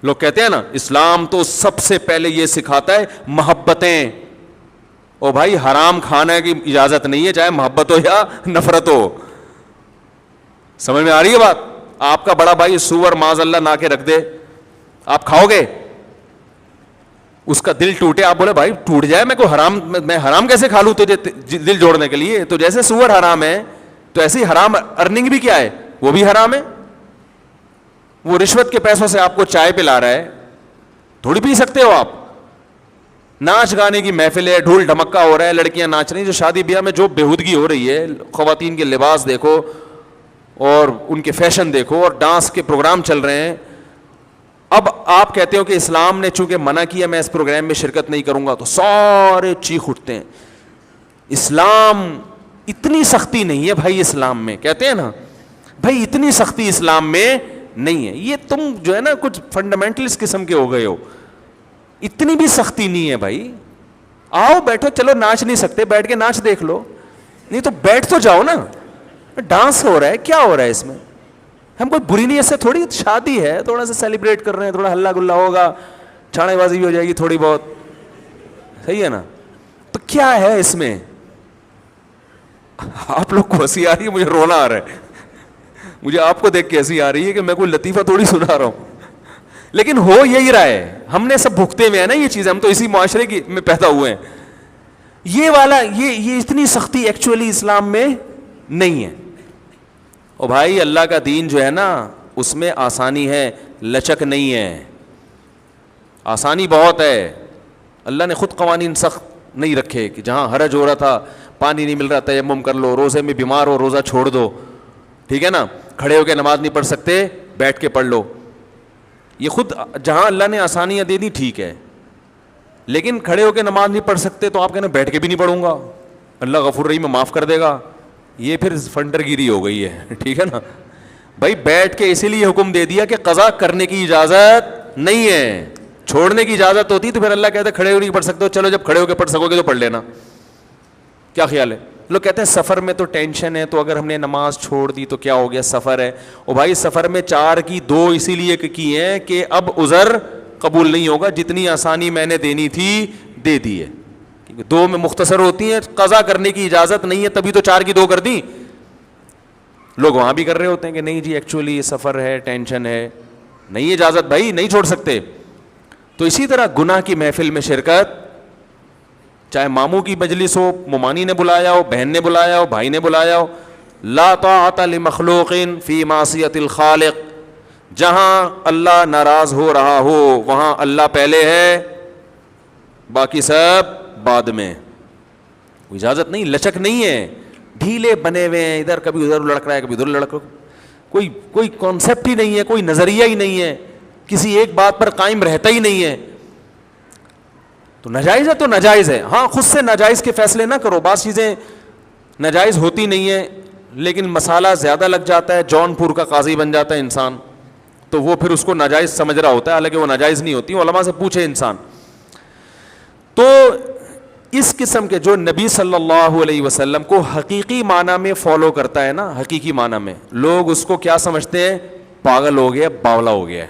لوگ کہتے ہیں نا اسلام تو سب سے پہلے یہ سکھاتا ہے محبتیں. او بھائی حرام کھانے کی اجازت نہیں ہے, چاہے محبت ہو یا نفرت ہو. سمجھ میں آ رہی ہے بات؟ آپ کا بڑا بھائی سور معاذ اللہ لا کے رکھ دے, آپ کھاؤ گے؟ اس کا دل ٹوٹے, آپ بولے بھائی ٹوٹ جائے, میں حرام کیسے کھا لوں تجھے دل جوڑنے کے لیے؟ تو جیسے سور حرام ہے تو ایسے ہی حرام ارننگ بھی کیا ہے, وہ بھی حرام ہے. وہ رشوت کے پیسوں سے آپ کو چائے پلا رہا ہے, تھوڑی پی سکتے ہو آپ. ناچ گانے کی محفل ہے, ڈھول ڈھمکا ہو رہا ہے, لڑکیاں ناچ رہی ہیں, جو شادی بیاہ میں جو بےہودگی ہو رہی ہے, خواتین کے لباس دیکھو اور ان کے فیشن دیکھو, اور ڈانس کے پروگرام چل رہے ہیں. اب آپ کہتے ہو کہ اسلام نے چونکہ منع کیا میں اس پروگرام میں شرکت نہیں کروں گا, تو سارے چیخ اٹھتے ہیں اسلام اتنی سختی نہیں ہے بھائی. اسلام میں کہتے ہیں نا بھائی اتنی سختی اسلام میں نہیں ہے. یہ تم جو ہے نا کچھ فنڈامنٹلسٹ قسم کے ہو گئے ہو. اتنی بھی سختی نہیں ہے بھائی. آؤ بیٹھو, چلو ناچ نہیں سکتے بیٹھ کے ناچ دیکھ لو, نہیں تو بیٹھ تو جاؤ نا. ڈانس ہو رہا ہے, کیا ہو رہا ہے اس میں؟ ہم کوئی بری نیت سے تھوڑی, شادی ہے تھوڑا سا سیلیبریٹ کر رہے ہیں, تھوڑا ہلا گلا ہوگا, چھاڑے بازی بھی ہو جائے گی تھوڑی بہت, صحیح ہے نا؟ تو کیا ہے اس میں؟ آپ لوگ کو ہنسی آ رہی ہے, مجھے رونا آ رہا ہے. مجھے آپ کو دیکھ کے ہنسی آ رہی ہے کہ میں کوئی لطیفہ تھوڑی سنا رہا ہوں, لیکن ہو یہی رہا ہے. ہم نے سب بھگتے ہوئے ہیں نا یہ چیزیں, ہم تو اسی معاشرے کی میں پیدا ہوئے ہیں. یہ والا یہ اتنی سختی ایکچولی اسلام میں نہیں ہے. او بھائی اللہ کا دین جو ہے نا اس میں آسانی ہے, لچک نہیں ہے. آسانی بہت ہے. اللہ نے خود قوانین سخت نہیں رکھے کہ جہاں حرج ہو رہا تھا, پانی نہیں مل رہا, تیمم کر لو. روزے میں بیمار ہو, روزہ چھوڑ دو, ٹھیک ہے نا. کھڑے ہو کے نماز نہیں پڑھ سکتے, بیٹھ کے پڑھ لو. یہ خود جہاں اللہ نے آسانیاں دے دی ٹھیک ہے, لیکن کھڑے ہو کے نماز نہیں پڑھ سکتے تو آپ کہنا بیٹھ کے بھی نہیں پڑھوں گا, اللہ غفور رحیم معاف کر دے گا. یہ پھر فنڈر گیری ہو گئی ہے, ٹھیک ہے نا بھائی. بیٹھ کے اسی لیے حکم دے دیا کہ قضا کرنے کی اجازت نہیں ہے, چھوڑنے کی اجازت ہوتی تو پھر اللہ کہتا ہے کھڑے ہو نہیں پڑھ سکتے ہو, چلو جب کھڑے ہو کے پڑھ سکو گے تو پڑھ لینا. کیا خیال ہے؟ لوگ کہتے ہیں سفر میں تو ٹینشن ہے, تو اگر ہم نے نماز چھوڑ دی تو کیا ہو گیا, سفر ہے. او بھائی سفر میں 4 کی 2 اسی لیے کی ہیں کہ اب عذر قبول نہیں ہوگا, جتنی آسانی میں نے دینی تھی دے دی ہے. 2 میں مختصر ہوتی ہیں, قضا کرنے کی اجازت نہیں ہے, تبھی تو 4 کی 2 کر دی. لوگ وہاں بھی کر رہے ہوتے ہیں کہ نہیں جی ایکچولی سفر ہے, ٹینشن ہے, نہیں اجازت بھائی, نہیں چھوڑ سکتے. تو اسی طرح گناہ کی محفل میں شرکت, چاہے ماموں کی مجلس ہو, ممانی نے بلایا ہو, بہن نے بلایا ہو, بھائی نے بلایا ہو, لا طاعت لمخلوق فی معصیت الخالق. جہاں اللہ ناراض ہو رہا ہو وہاں اللہ پہلے ہے, باقی سب بعد میں. اجازت نہیں, لچک نہیں ہے, ڈھیلے بنے ہوئے ہیں, ادھر کبھی ادھر لڑک رہا ہے کبھی ادھر لڑک رہا ہے. کوئی کانسیپٹ ہی نہیں ہے, کوئی نظریہ ہی نہیں ہے, کسی ایک بات پر قائم رہتا ہی نہیں ہے. تو ناجائز ہے تو ناجائز ہے. ہاں خود سے ناجائز کے فیصلے نہ کرو, بعض چیزیں ناجائز ہوتی نہیں ہیں لیکن مسالہ زیادہ لگ جاتا ہے, جون پور کا قاضی بن جاتا ہے انسان, تو وہ پھر اس کو ناجائز سمجھ رہا ہوتا ہے, حالانکہ وہ ناجائز نہیں ہوتی. علماء سے پوچھے انسان. تو اس قسم کے جو نبی صلی اللہ علیہ وسلم کو حقیقی معنی میں فالو کرتا ہے نا, حقیقی معنی میں, لوگ اس کو کیا سمجھتے ہیں, پاگل ہو گیا, باولا ہو گیا ہے.